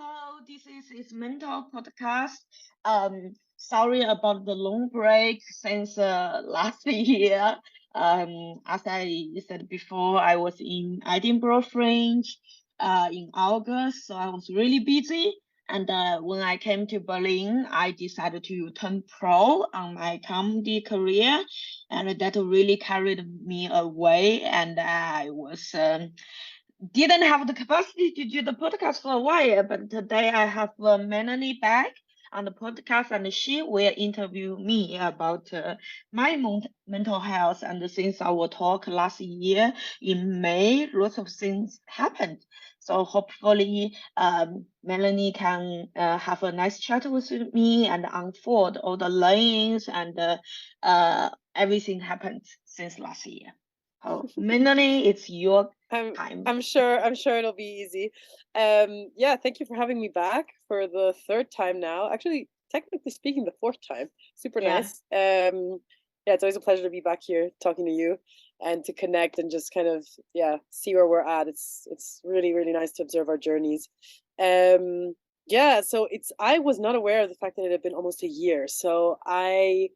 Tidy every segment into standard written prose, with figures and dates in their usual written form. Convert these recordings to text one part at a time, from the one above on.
Hello, this is Mental Podcast. Sorry about the long break since last year. As I said before, I was in Edinburgh Fringe in August, so I was really busy. And when I came to Berlin, I decided to turn pro on my comedy career, and that really carried me away. And I was didn't have the capacity to do the podcast for a while, but today I have Melanie back on the podcast, and she will interview me about my mental health. And since our talk last year in May, lots of things happened. So hopefully, Melanie can have a nice chat with me and unfold all the learnings and everything happened since last year. Oh, Melanie, it's your I'm time. I'm sure it'll be easy. Yeah, thank you for having me back for the third time now. Actually, technically speaking, the fourth time. Super Yeah. nice. Yeah, it's always a pleasure to be back here talking to you and to connect and just kind of see where we're at. It's really, really nice to observe our journeys. Yeah, so I was not aware of the fact that it had been almost a year. So I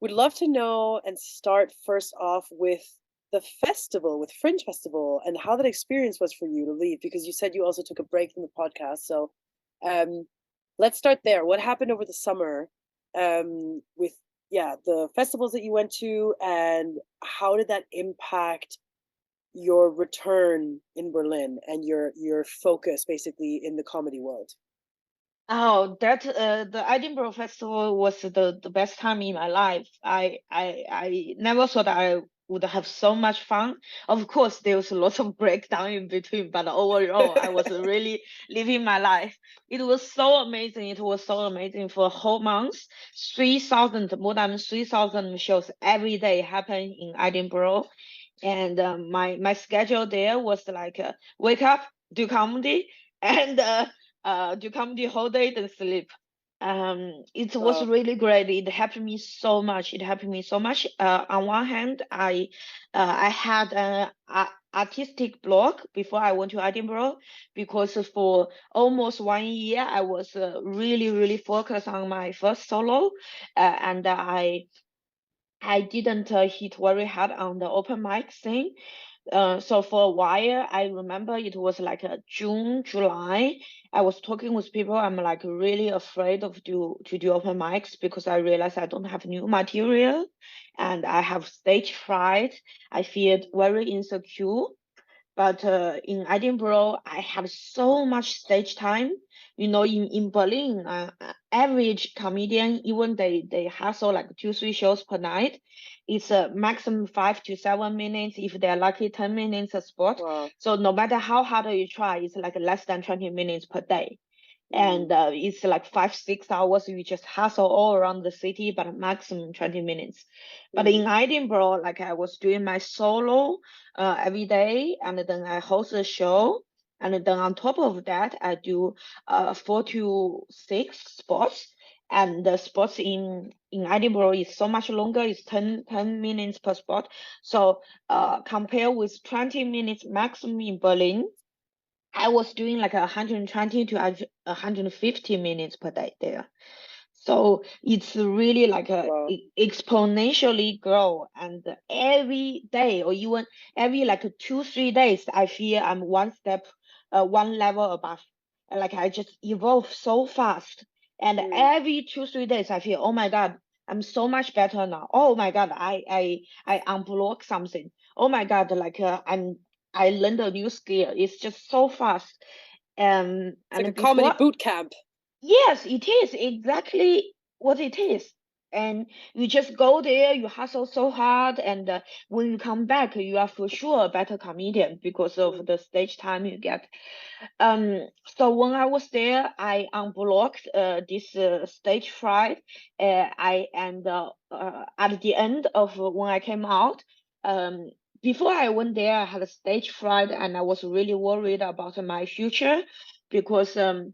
would love to know and start first off with the festival, with Fringe Festival, and how that experience was for you to leave, because you said you also took a break from the podcast. So um let's start there. What happened over the summer with the festivals that you went to, and how did that impact your return in Berlin and your focus basically in the comedy world? Oh, that the Edinburgh Festival was the best time in my life. I never thought I would have so much fun. Of course, there was lots of breakdown in between, but overall, I was really living my life. It was so amazing. It was so amazing for a whole month. 3,000, more than 3,000 shows every day happen in Edinburgh. And my schedule there was like wake up, do comedy, and do comedy whole day, then sleep. It was Wow. really great. It helped me so much. It helped me so much. On one hand, I had an artistic block before I went to Edinburgh, because for almost 1 year I was really focused on my first solo, and I didn't hit very hard on the open mic thing. So for a while, I remember it was like June, July. I was talking with people. I'm like really afraid of to do open mics, because I realized I don't have new material, and I have stage fright. I feel very insecure. But in Edinburgh, I have so much stage time. In Berlin, average comedian, even they hustle like 2, 3 shows per night. It's a maximum 5 to 7 minutes. If they're lucky, 10 minutes a spot. Wow. So no matter how hard you try, it's like less than 20 minutes per day. Mm, And it's like 5, 6 hours. You just hustle all around the city, but maximum 20 minutes. But mm. in Edinburgh, like I was doing my solo every day, and then I host a show. And then on top of that, I do 4 to 6 spots. And the spots in Edinburgh is so much longer. It's 10 minutes per spot. So compare with 20 minutes maximum in Berlin, I was doing like 120 to 150 minutes per day there. So it's really like Wow. exponentially grow, and every day, or even every like 2, 3 days, I feel I'm one step, one level above. Like I just evolve so fast, and Mm. every 2, 3 days, I feel, oh my God, I'm so much better now. Oh my God, I unblock something. Oh my God, like I learned a new skill. It's just so fast. It's like a And comedy before, boot camp. yes, it is exactly what it is. And you just go there, you hustle so hard, and when you come back, you are for sure a better comedian because Mm. of the stage time you get. So when I was there, I unblocked this stage fright. I and At the end of when I came out, um, before I went there, I had a stage fright, and I was really worried about my future, because I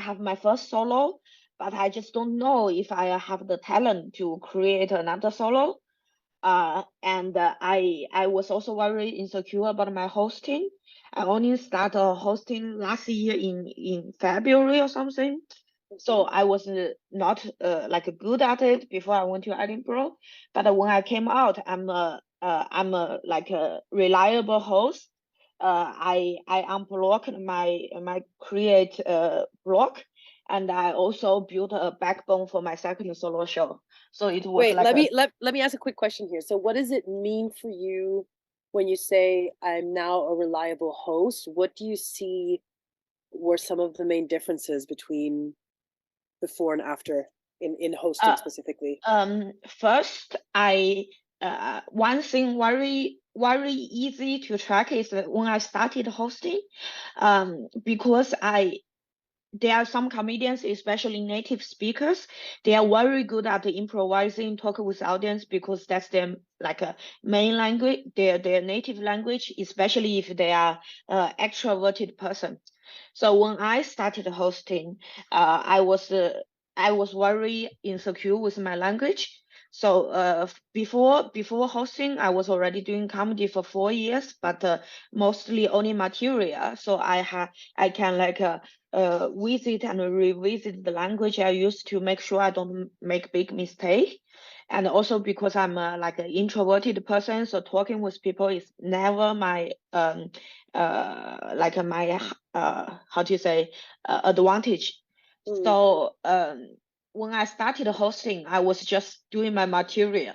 have my first solo, but I just don't know if I have the talent to create another solo. And I was also very insecure about my hosting. I only started hosting last year in February or something. So I was not like good at it before I went to Edinburgh. But when I came out, I'm a like a reliable host. I unblocked my create blog, and I also built a backbone for my second solo show. So it was Wait, like let me ask a quick question here. So what does it mean for you when you say I'm now a reliable host? What do you see were some of the main differences between before and after in hosting specifically? First, one thing very easy to track is that when I started hosting, because there are some comedians, especially native speakers, they are very good at improvising, talking with audience because that's their like a main language, their native language, especially if they are extroverted person. So when I started hosting, I was very insecure with my language. So before hosting, I was already doing comedy for 4 years, but mostly only material. So I can like visit and revisit the language I use to make sure I don't make big mistake. And also because I'm like an introverted person, so talking with people is never my like my how do you say advantage. So when I started hosting, I was just doing my material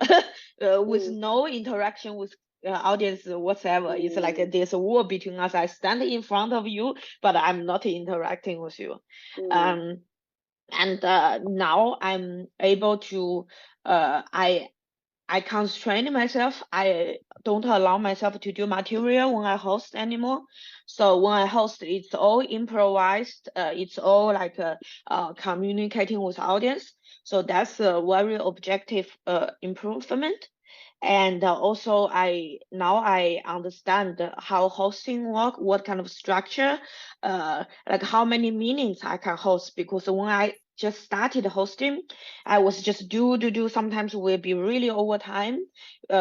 with no interaction with audience whatsoever. It's like there's a wall between us. I stand in front of you, but I'm not interacting with you. And now I'm able to I constrain myself. I don't allow myself to do material when I host anymore. So when I host, it's all improvised. It's all like communicating with audience. So that's a very objective improvement. And also now I understand how hosting work, what kind of structure, like how many meetings I can host. Because when I just started hosting, I was just do. Sometimes will be really over time,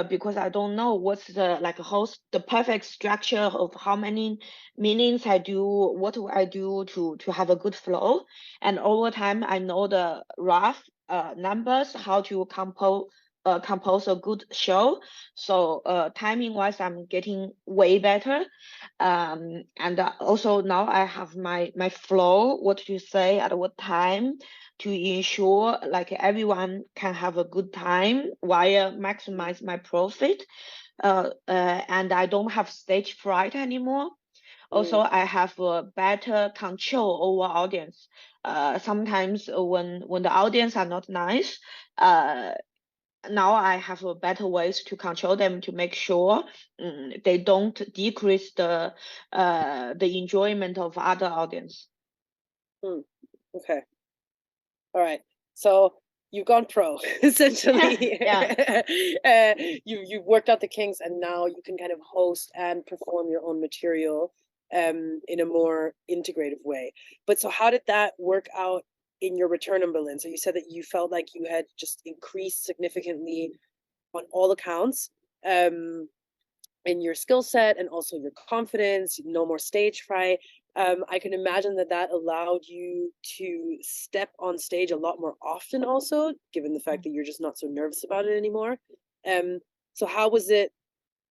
because I don't know what's the like host the perfect structure of how many meetings I do, what do I do to have a good flow. And over time, I know the rough numbers, how to compose a good show. So timing wise, I'm getting way better. And also now I have my flow, what to say at what time, to ensure like everyone can have a good time while maximize my profit. And I don't have stage fright anymore. Also, I have a better control over audience. Sometimes when the audience are not nice, now I have a better ways to control them to make sure they don't decrease the enjoyment of other audience. Okay. All right. So you've gone pro essentially. Yeah. You've worked out the kinks, and now you can kind of host and perform your own material in a more integrative way. But so how did that work out in your return in Berlin? So you said that you felt like you had just increased significantly on all accounts in your skill set and also your confidence, no more stage fright. I can imagine that that allowed you to step on stage a lot more often also, given the fact that you're just not so nervous about it anymore. So how was it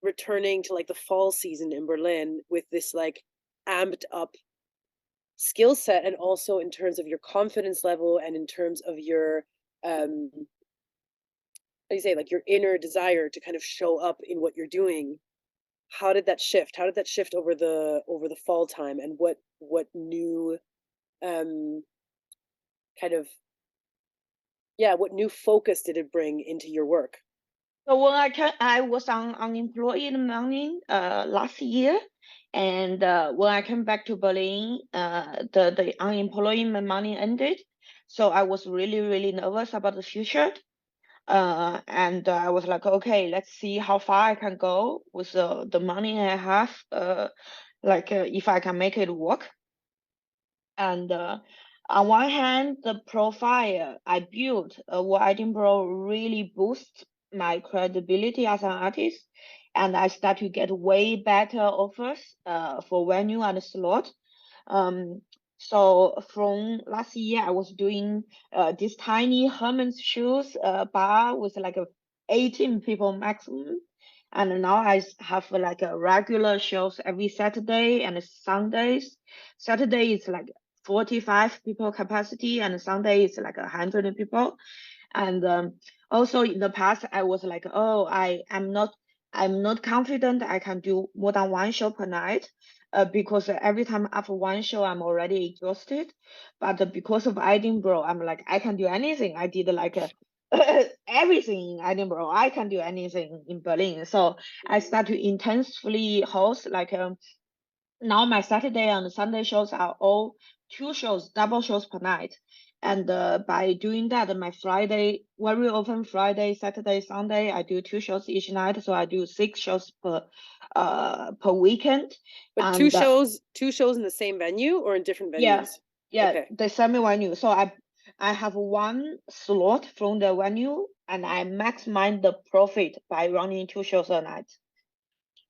returning to like the fall season in Berlin with this like amped up skill set, and also in terms of your confidence level and in terms of your how do you say, like your inner desire to kind of show up in what you're doing? How did that shift? How did that shift over the fall time, and what new kind of what new focus did it bring into your work? So when I was on unemployed money last year, and when I came back to Berlin, the unemployment money ended. So I was really nervous about the future. And I was like, okay, let's see how far I can go with the money I have. If I can make it work. And on one hand, the profile I built over Edinburgh really boosts my credibility as an artist, and I start to get way better offers for venue and slot. So from last year, I was doing this tiny Herman's shoes bar with like a 18 people maximum. And now have like a regular shows every Saturday and Sundays. Saturday is like 45 people capacity, and Sunday is like 100 people. And also in the past, I was like, oh, I'm not confident I can do more than one show per night, because every time after one show, I'm already exhausted. But because of Edinburgh, I'm like, I can do anything. I did like everything in Edinburgh. I can do anything in Berlin. So I start to intensively host like now my Saturday and Sunday shows are all 2 shows, double shows per night. And by doing that, my Friday, very often Friday, Saturday, Sunday, I do 2 shows each night. So I do 6 shows per weekend. But And two shows in the same venue or in different venues? yeah, Okay. the same venue. So I have one slot from the venue, and I maximize the profit by running 2 shows a night.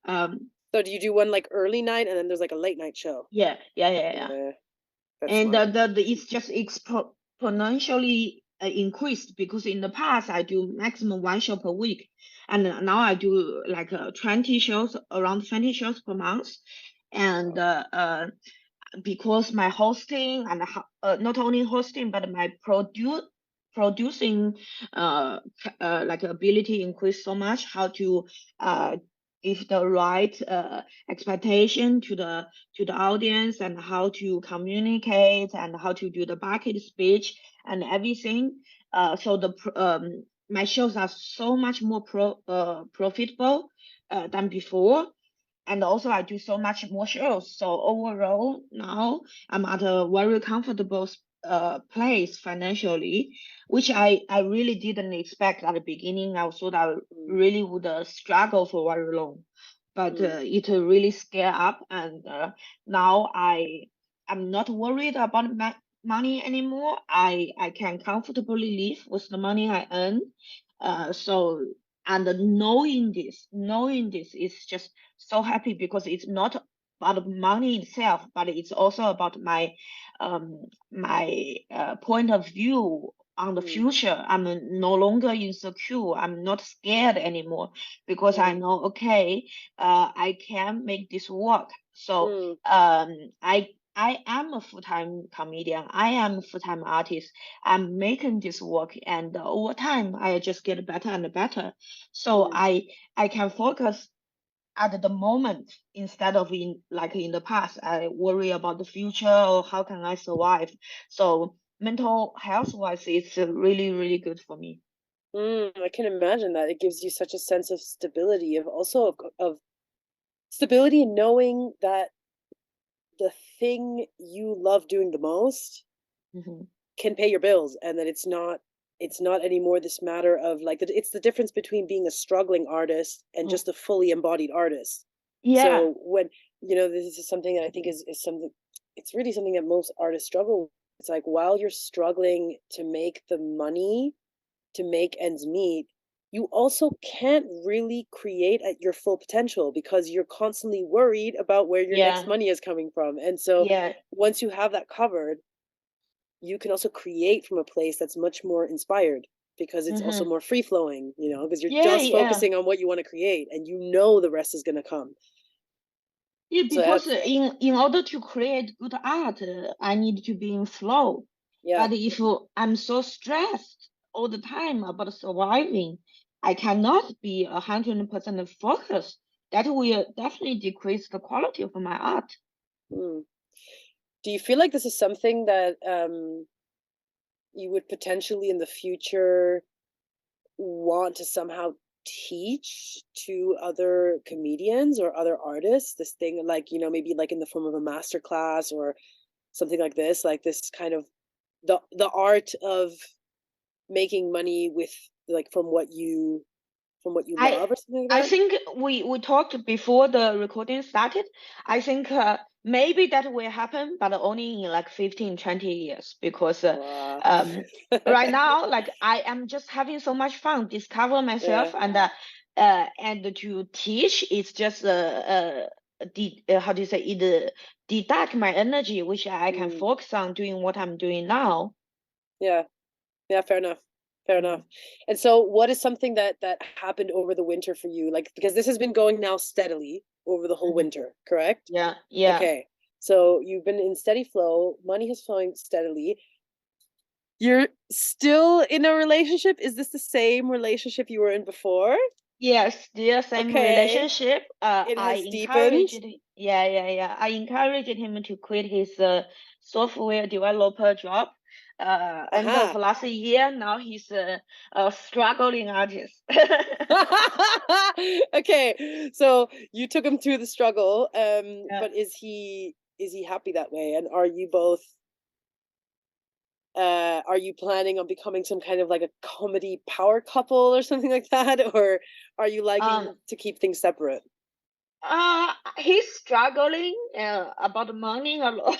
So do you do one like early night and then there's like a late night show? Yeah. That's And smart. it's just exponentially increased, because in the past I do maximum one show per week, and now I do like 20 shows, around 20 shows per month. And because my hosting and not only hosting but my producing like ability increased so much, how to give the right expectation to the audience, and how to communicate, and how to do the market speech and everything. So my shows are so much more profitable than before. And also I do so much more shows. So overall, now I'm at a very comfortable place financially, which I really didn't expect at the beginning. I thought I really would struggle for very long, but it really scaled up, and now I'm not worried about money anymore. I can comfortably live with the money I earn. So, and knowing this is just so happy, because it's not about money itself, but it's also about my point of view on the future. I'm no longer insecure. I'm not scared anymore, because I know, okay, I can make this work. So I am a full-time comedian. I am a full-time artist. I'm making this work, and over time, I just get better and better. So I can focus at the moment, instead of in the past. I worry about the future, or how can I survive. So mental health wise, it's really, really good for me. I can imagine that. It gives you such a sense of stability, of stability, in knowing that the thing you love doing the most can pay your bills, and that it's not anymore this matter of like it's the difference between being a struggling artist and just a fully embodied artist. Yeah. So when this is something that I think is something, it's really something that most artists struggle with. It's like, while you're struggling to make the money to make ends meet, you also can't really create at your full potential, because you're constantly worried about where your next money is coming from. And so once you have that covered, you can also create from a place that's much more inspired, because it's also more free flowing, because you're just focusing on what you want to create, and the rest is going to come. Yeah, because in order to create good art, I need to be in flow. But if I'm so stressed all the time about surviving, I cannot be 100% focused. That will definitely decrease the quality of my art. Do you feel like this is something that you would potentially in the future want to somehow teach to other comedians or other artists, this thing, like, maybe like in the form of a master class or something like this kind of the art of making money with, like, from what you love, or something like that? I think we talked before the recording started. I think maybe that will happen, but only in like 15, 20 years, because Wow. right now, like I am just having so much fun, discover Yeah. myself, and to teach is just how do you say it, deduct my energy, which I can Mm. focus on doing what I'm doing now. Yeah. Yeah, fair enough. Fair enough. And so what is something that happened over the winter for you? Like, because this has been going now steadily over the whole Mhm. winter, correct? Yeah, yeah. Okay. So you've been in steady flow, money has flowing steadily. You're still in a relationship? Is this the same relationship you were in before? Yes, still same Okay. relationship. It I has deepened. encouraged, yeah, yeah, yeah. I encouraged him to quit his software developer job. End of Aha. last year, now he's a struggling artist. Okay. So you took him through the struggle. Yeah. But is he happy that way? And are you both are you planning on becoming some kind of like a comedy power couple or something like that? Or are you liking Um. to keep things separate? He's struggling about money a lot.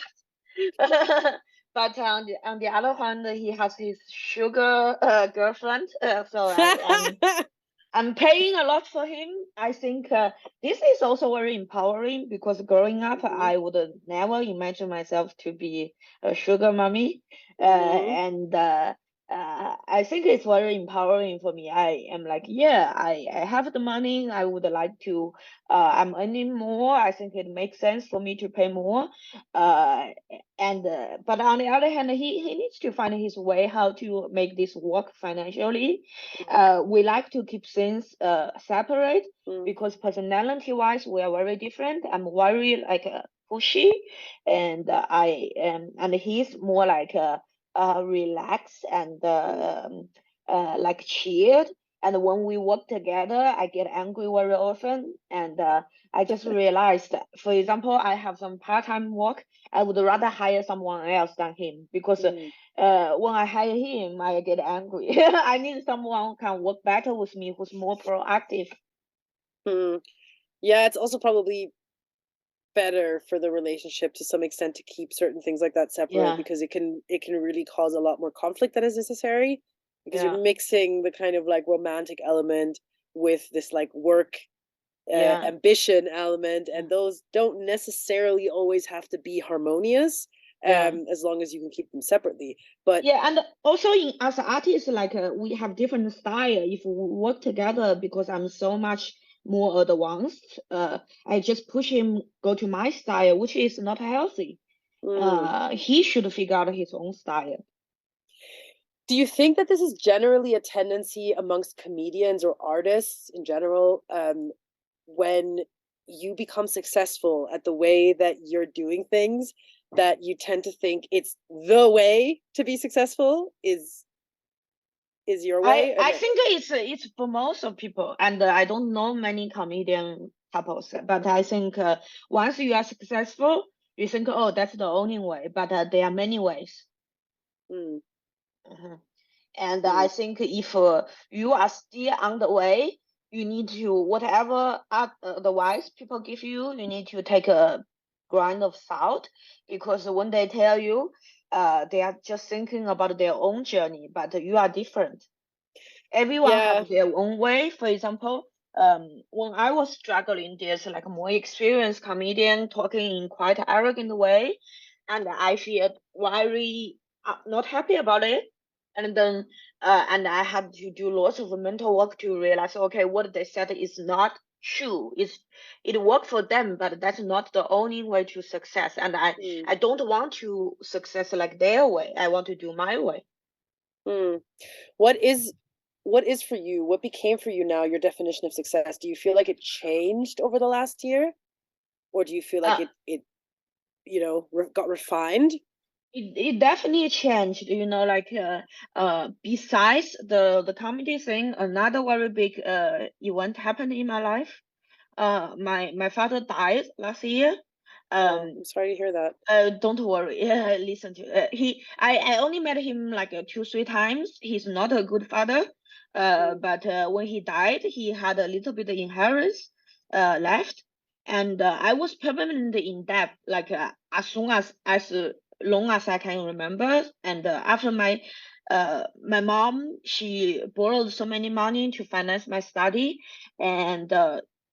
But on the other hand, he has his sugar girlfriend. So I'm paying a lot for him. I think this is also very empowering, because growing up, Hmm. I would never imagine myself to be a sugar mommy. Hmm. I think it's very empowering for me. I am like, yeah, I have the money. I would like to, I'm earning more. I think it makes sense for me to pay more. Uh, but on the other hand, he needs to find his way how to make this work financially. We like to keep things separate, Hmm. because personality wise we are very different. I'm very like pushy, and I am, and he's more like relaxed and Hmm. like chilled. And when we work together, I get angry very often, and I just realized that, for example, I have some part-time work. I would rather hire someone else than him, because Hmm. when I hire him, I get angry. I need someone who can work better with me, who's more proactive. Hmm. Yeah, it's also probably better for the relationship to some extent to keep certain things like that separate, Yeah, because it can really cause a lot more conflict that is necessary, because yeah, you're mixing the kind of like romantic element with this like work yeah, ambition element, yeah, and those don't necessarily always have to be harmonious, yeah. as long as you can keep them separately. But Yeah, and also in as artists, like we have different style. If we work together, because I'm so much more advanced, I just push him go to my style, which is not healthy. mm, He should figure out his own style. do you think that this is generally a tendency amongst comedians or artists in general, when you become successful at the way that you're doing things, that you tend to think it's the way to be successful is your way? I And think it's for most of people, and I don't know many comedian couples, but I think once you are successful, you think, oh, that's the only way, but there are many ways. mm, Mhm. And I mm, think if you are still on the way, you need to, whatever advice people give you, you need to take a grain of salt, because when they tell you, they are just thinking about their own journey, but you are different. Everyone yeah. have their own way. For example, when I was struggling, there's like a more experienced comedian talking in quite arrogant way, and I feel very not happy about it. And then, and I had to do lots of mental work to realize, okay, what they said is not true. It worked for them, but that's not the only way to success. And Mm, I don't want to success like their way. I want to do my way. mm. What is for you? What became for you now your definition of success? Do you feel like it changed over the last year, or do you feel like Uh, it got refined? it definitely changed, like besides the comedy thing, another very big event happened in my life. My father died last year. Oh, Um, I'm sorry to hear that. don't worry. Listen to I only met him like 2 3 times. He's not a good father. Mm, But when he died, he had a little bit of inheritance left. and I was permanently in debt, like as long as I can remember. And after my mom, she borrowed so many money to finance my study, and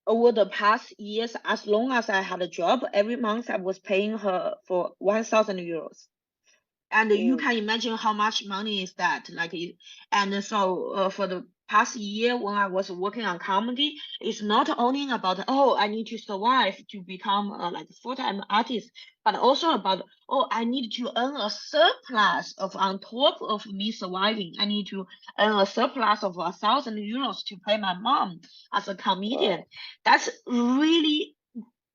over the past years, as long as I had a job, every month I was paying her for 1,000 euros. And you Mm. can imagine how much money is that, like and so for the past year when I was working on comedy, it's not only about, oh, I need to survive to become like a full-time artist, but also about, oh, I need to earn a surplus of, on top of me surviving, I need to earn a surplus of 1,000 euros to pay my mom as a comedian. Wow. That's really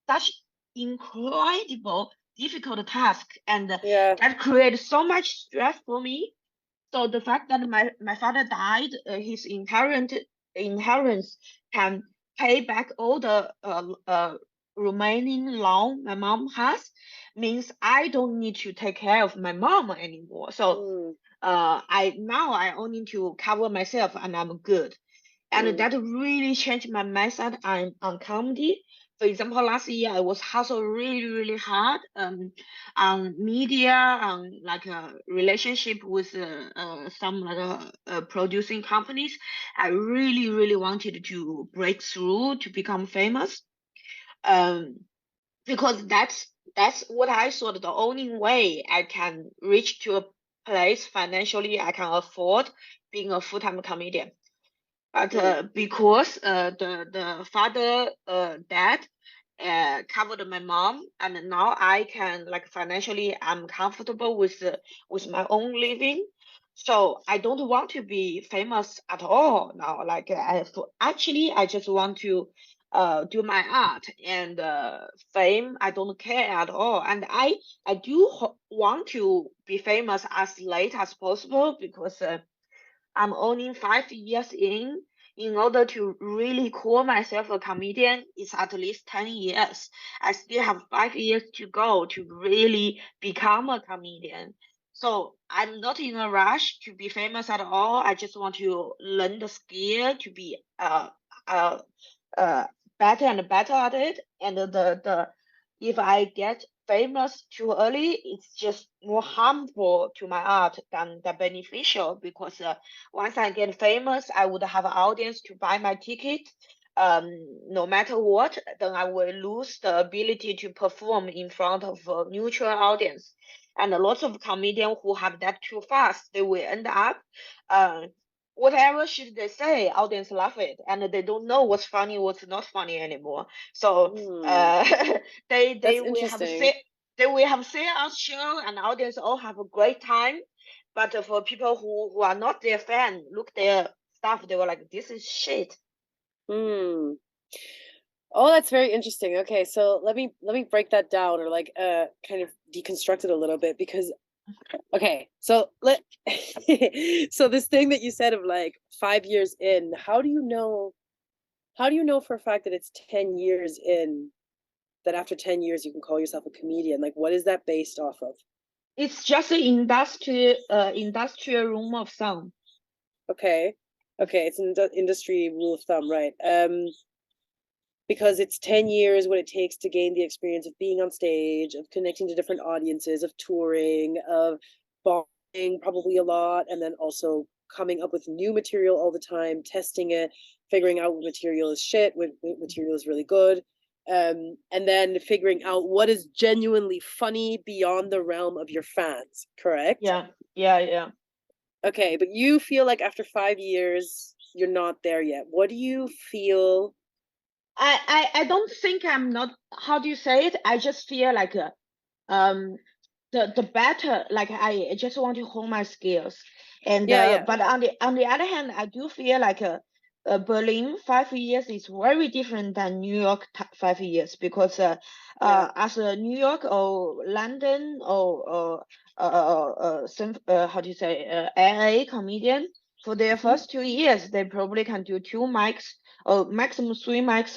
such incredible difficult task, and Yeah. that created so much stress for me. So the fact that my father died, his inheritance can pay back all the remaining loan my mom has, means I don't need to take care of my mom anymore. So Mm. I only need to cover myself and I'm good. And Mm. that really changed my mindset on comedy. For example, last year I was hustle really hard on media, on like a relationship with some like producing companies. I really wanted to break through to become famous. Um, because that's what I thought the only way I can reach to a place financially I can afford being a full-time comedian. But Mm. because the father dad covered my mom, and now I can, like, financially I'm comfortable with my own living. So I don't want to be famous at all now. Like actually I just want to do my art, and fame I don't care at all. And I do want to be famous as late as possible, because I'm only 5 years in. In order to really call myself a comedian, it's at least 10 years. I still have 5 years to go to really become a comedian. So I'm not in a rush to be famous at all. I just want to learn the skill to be uh, uh, better and better at it. And the if I get famous too early, it's just more harmful to my art than beneficial, because once I get famous, I would have an audience to buy my ticket. No matter what, then I will lose the ability to perform in front of a neutral audience. And lots of comedians who have that too fast, they will end up uh, whatever should they say, audience laugh it, and they don't know what's funny, what's not funny anymore. So Mm. uh, they That's will have interesting. they will have sell out show, and audience all have a great time. But for people who are not their fan, look their stuff, they were like, this is shit. Hmm. Oh, that's very interesting. Okay, so let me break that down, or like kind of deconstruct it a little bit, because okay, so let so this thing that you said of like 5 years in, how do you know for a fact that it's 10 years in, that after 10 years you can call yourself a comedian? Like, what is that based off of? It's just an industrial room of sound. Okay. Okay, it's an industry rule of thumb, right? Because it's 10 years what it takes to gain the experience of being on stage, of connecting to different audiences, of touring, of bombing probably a lot, and then also coming up with new material all the time, testing it, figuring out what material is shit, what material is really good, and then figuring out what is genuinely funny beyond the realm of your fans, correct? Yeah. Okay, but you feel like after 5 years, you're not there yet. What do you feel? I don't think I'm not, how do you say it? I just feel like um the better, like I just want to hone my skills. And Yeah, yeah, but on the other hand, I do feel like Berlin 5 years is very different than New York 5 years, because yeah. as a New York or London or how do you say, LA comedian, for their Mhm. first 2 years they probably can do 2 mics or maximum 3 mics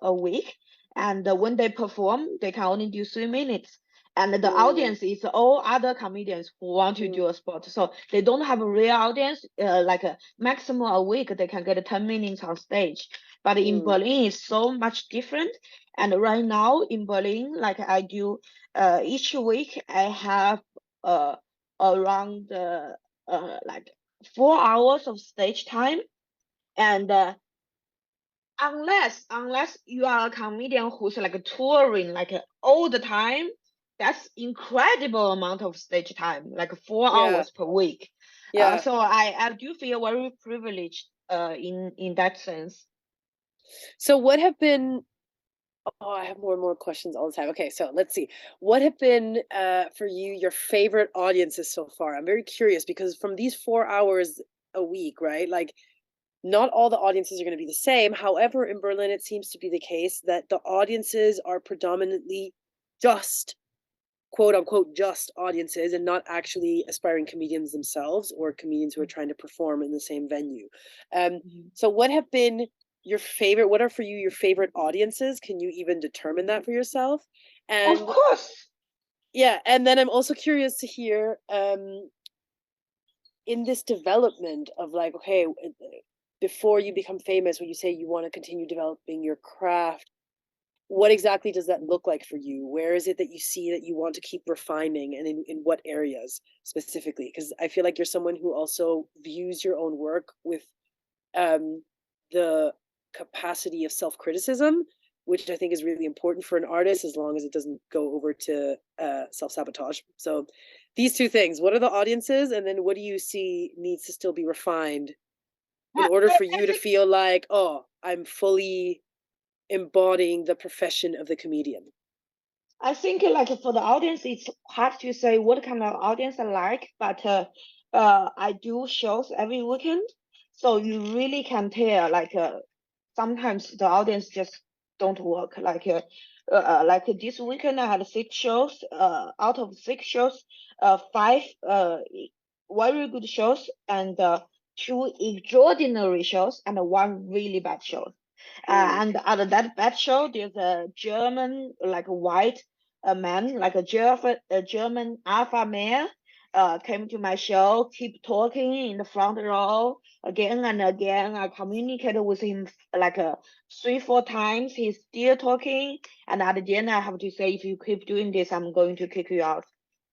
a week. And when they perform, they can only do 3 minutes, and the Mm, audience is all other comedians who want to mm, do a spot. So they don't have a real audience. Like a maximum a week, they can get 10 minutes on stage. But in Berlin, it's so much different. And right now in Berlin, like I do, each week I have around like 4 hours of stage time. And unless you are a comedian who's like touring like all the time, that's incredible amount of stage time, like 4 hours per week. So I do feel very privileged in that sense. So what have been, oh, I have more and more questions all the time. Okay, so let's see. What have been for you your favorite audiences so far? I'm very curious because from these 4 hours a week, right? Like not all the audiences are going to be the same. However, in Berlin, it seems to be the case that the audiences are predominantly just quote unquote just audiences and not actually aspiring comedians themselves or comedians who are trying to perform in the same venue. So what have been your favorite, what are for you your favorite audiences? Can you even determine that for yourself? And of course. Yeah, and then I'm also curious to hear in this development of like, okay, before you become famous, when you say you want to continue developing your craft, what exactly does that look like for you? Where is it that you see that you want to keep refining, and in what areas specifically? Because I feel like you're someone who also views your own work with the capacity of self-criticism, which I think is really important for an artist as long as it doesn't go over to self-sabotage. So these two things, what are the audiences, and then what do you see needs to still be refined in order for you to feel like, oh, I'm fully embodying the profession of the comedian? I think like for the audience, it's hard to say what kind of audience I like, but I do shows every weekend, so you really can tell. Like sometimes the audience just don't work. Like this weekend I had 6 shows. Out of 6 shows, five very good shows and two extraordinary shows and one really bad show. And at that bad show, there's a German, like a white man, like a German alpha male, came to my show, keep talking in the front row again and again. I communicated with him like 3, 4 times. He's still talking, and at the end, I have to say, if you keep doing this, I'm going to kick you out.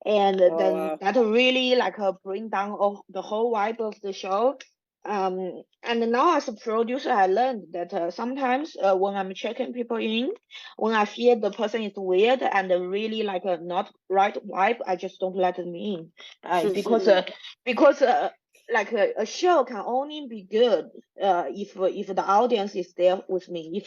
And then that really like bring down the whole vibe of the show. And now as a producer, I learned that sometimes when I'm checking people in, when I feel the person is weird and really like a not right vibe, I just don't let them in. Because like a show can only be good if the audience is there with me.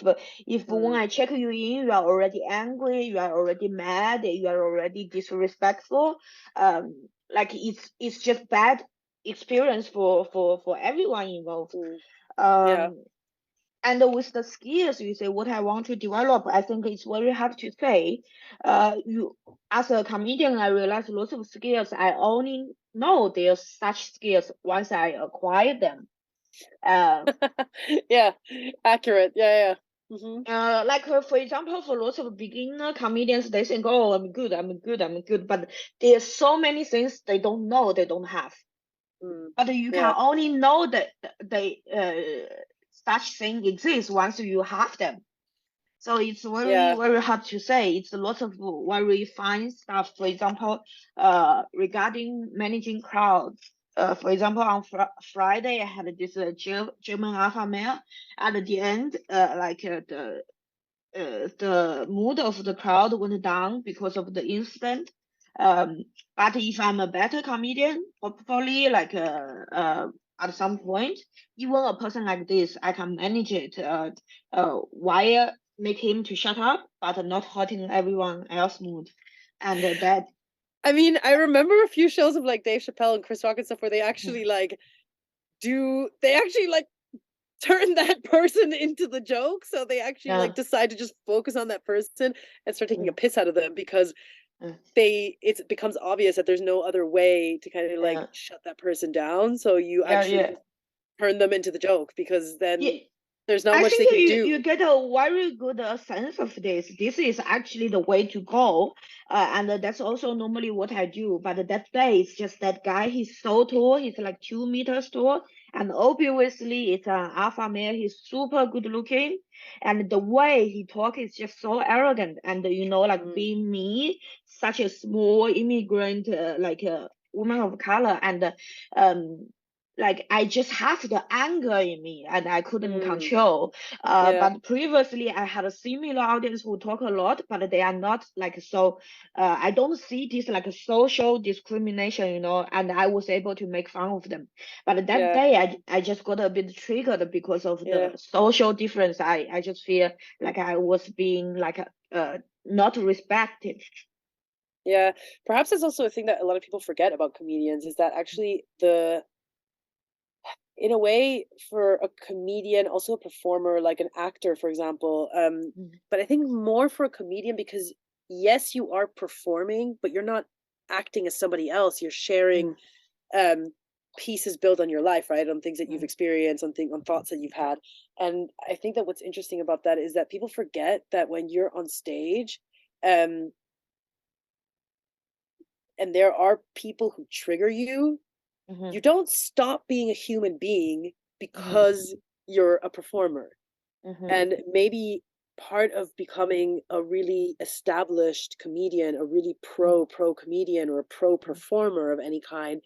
If when I check you in, you are already angry, you are already mad, you are already disrespectful, like it's just bad experience for everyone involved. And with the skills, you say what I want to develop, I think it's very hard to say. You as a comedian, I realize lots of skills I only know there's such skills once I acquire them. Yeah, accurate. Yeah. Like for example, for lots of beginner comedians, they think, "Oh, I'm good," but there's so many things they don't know, they don't have. But you can only know that they such thing exists once you have them. So it's very hard to say. It's a lot of very fine stuff. For example, regarding managing crowds. For example, on Friday, I had this German alpha male. At the end, the mood of the crowd went down because of the incident. But if I'm a better comedian, hopefully, at some point, even a person like this, I can manage it while make him to shut up, but not hurting everyone else mood. And that. I mean, I remember a few shows of like Dave Chappelle and Chris Rock and stuff where they actually turn that person into the joke. So they actually like decide to just focus on that person and start taking a piss out of them because it becomes obvious that there's no other way to kind of like shut that person down. So you actually just turn them into the joke because then there's not I much they think can you do. get a very good sense of this. This is actually the way to go, and that's also normally what I do. But that day, it's just that guy. He's so tall. He's like 2 meters tall, and obviously it's an alpha male. He's super good looking, and the way he talk is just so arrogant. And like Mm, being me, such a small immigrant, like a woman of color, and um like I just have the anger in me and I couldn't mm, control. yeah, But previously I had a similar audience who talk a lot, but they are not like so. I don't see this like a social discrimination, and I was able to make fun of them. But that yeah, day I just got a bit triggered because of yeah. the social difference. I just feel like I was being like not respected. Yeah, perhaps that's also a thing that a lot of people forget about comedians is that actually in a way, for a comedian, also a performer, like an actor, for example, Mhm. but I think more for a comedian because yes, you are performing, but you're not acting as somebody else. You're sharing Mhm. um pieces built on your life, right? On things that you've Mhm. experienced, on thoughts that you've had. And I think that what's interesting about that is that people forget that when you're on stage, um, and there are people who trigger you, you Mhm. don't stop being a human being Mhm. because you're a performer. Mhm. And maybe part of becoming a really established comedian, a really Mhm. pro comedian or a pro performer of any kind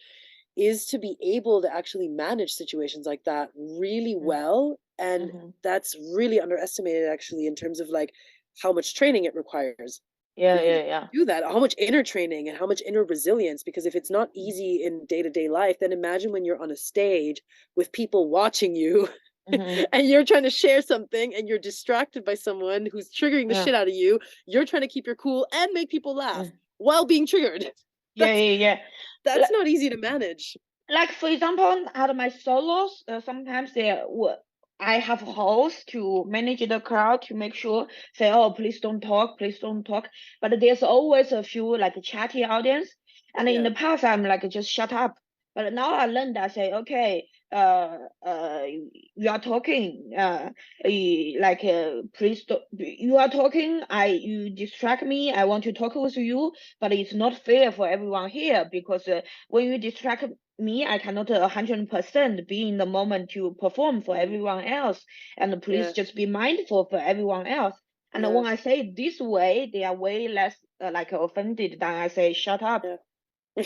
is to be able to actually manage situations like that really Mhm. well. And Mhm. that's really underestimated actually in terms of like how much training it requires for Yeah, you to yeah, yeah. do that, how much inner training and how much inner resilience. Because if it's not easy in day-to-day life, then imagine when you're on a stage with people watching you Mhm. and you're trying to share something and you're distracted by someone who's triggering the Yeah. shit out of you. You're trying to keep your cool and make people laugh Mm. while being triggered. Yeah, that's yeah, yeah. that's Like, not easy to manage. like for example, at my solos, sometimes I have a host to manage the crowd to make sure say, oh, please don't talk, please don't talk. But there's always a few like a chatty audience, and in Yeah. the past I'm like just shut up. But now I learned I say, okay, you are talking, like please don't, you are talking. You distract me. I want to talk with you, but it's not fair for everyone here because when you distract me, I cannot 100% be in the moment to perform for Mm, everyone else. And please yeah. just be mindful for everyone else. And Yeah. when I say it this way, they are way less like offended than I say shut up.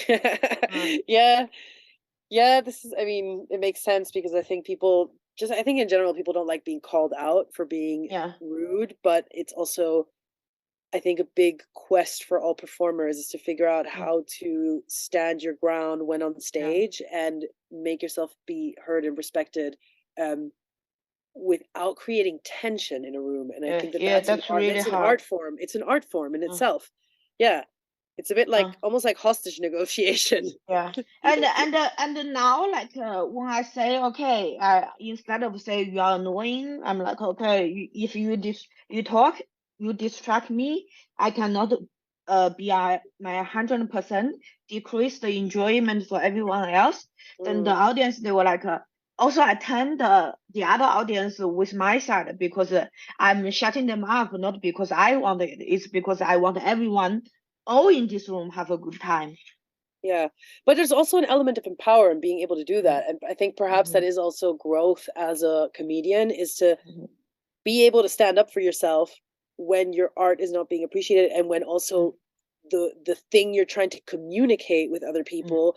Yeah. Uh, Yeah. Yeah, this is I mean, it makes sense because I think in general people don't like being called out for being yeah. rude, but it's also I think a big quest for all performers is to figure out Mm, how to stand your ground when on yeah. stage and make yourself be heard and respected um, without creating tension in a room. And I Yeah. think that Yeah. That's really that's an art hard. form. It's an art form in Uh, itself. Yeah, it's a bit uh. like almost like hostage negotiation. Yeah, and now like when I say okay, instead of say you are annoying, I'm like okay, if you talk, you distract me, I cannot be my 100% decrease the enjoyment for everyone else. Then the Mm, audience they were like also attend the other audience with my side because I'm shutting them up not because I want it, it's because I want everyone all in this room have a good time. yeah, but there's also an element of empower in being able to do Mm-hmm. that, and I think perhaps Mm-hmm. that is also growth as a comedian is to Mhm, be able to stand up for yourself when your art is not being appreciated and when mm, also the thing you're trying to communicate with other mm, people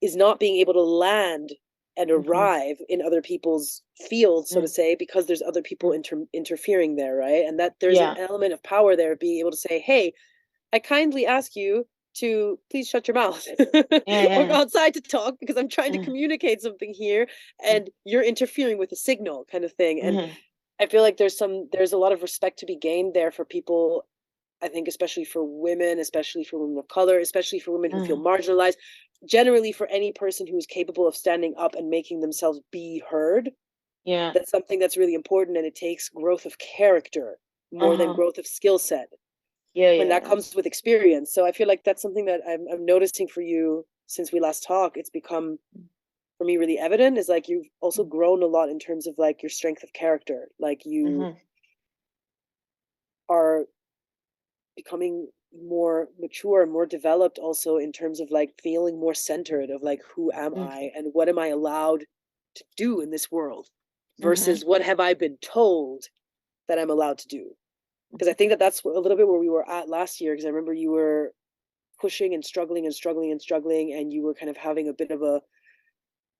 is not being able to land and mhm, arrive in other people's fields, so to mm, say, because there's other people mm. interfering there, right? And that there's an Yeah, element of power there of being able to say, hey, I kindly ask you to please shut your mouth yeah, or go yeah, outside to talk because I'm trying to yeah. communicate something here Mm, and you're interfering with the signal kind of thing. And mhm, I feel like there's a lot of respect to be gained there for people. I think especially for women of color, especially for women who feel mhm. marginalized, generally for any person who is capable of standing up and making themselves be heard. Yeah, That's something that's really important, and it takes growth of character more than uh-huh. growth of skill set, Yeah, and yeah, that yeah. comes with experience. So I feel like that's something that I'm noticing for you since we last talked. It's become for for me really evident is like you've also grown a lot in terms of like your strength of character. Like you are becoming more mature and more developed also in terms of like feeling more centered of like who am I and what am I allowed to do in this world versus what have I been told that I'm allowed to do. Because I think that that's a little bit where we were at last year, because I remember you were pushing and struggling and struggling and struggling, and you were kind of having a bit of a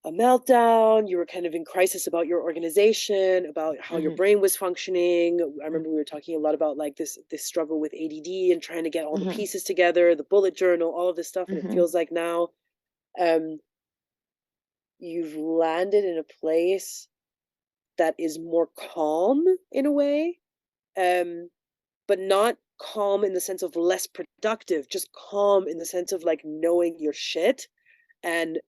meltdown. You were kind of in crisis about your organization, about how your brain was functioning. I remember we were talking a lot about like this struggle with ADD and trying to get all the pieces together, the bullet journal, all of this stuff. And it feels like now you've landed in a place that is more calm in a way, but not calm in the sense of less productive, just calm in the sense of like knowing your shit and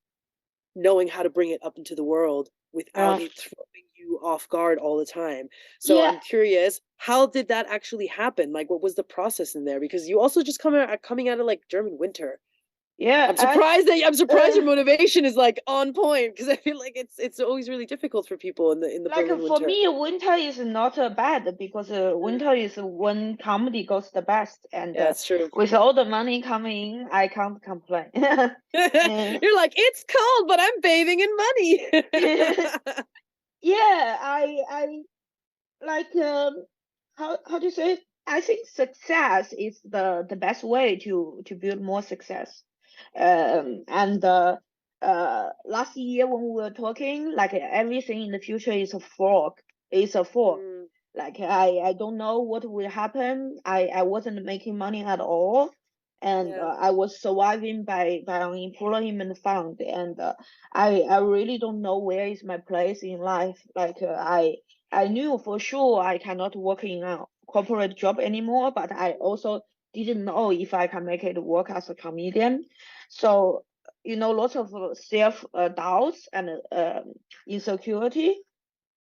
knowing how to bring it up into the world without it throwing you off guard all the time. So I'm curious, how did that actually happen? Like, what was the process in there? Because you also just coming out of like German winter. I'm surprised your motivation is like on point, because I feel like it's always really difficult for people in the like Berlin for winter. me, winter is not bad because winter is when comedy goes the best, and That's true. with all the money coming, I can't complain. You're like, it's cold, but I'm bathing in money. Yeah, I like how do you say it? I think success is the best way to build more success. And last year when we were talking, like everything in the future is a fog. It's a fog. Like I don't know what will happen. I wasn't making money at all, and I was surviving by unemployment fund, and I really don't know where is my place in life. Like I knew for sure I cannot work in a corporate job anymore, but I also didn't know if I can make it work as a comedian. So, lots of self doubts and insecurity.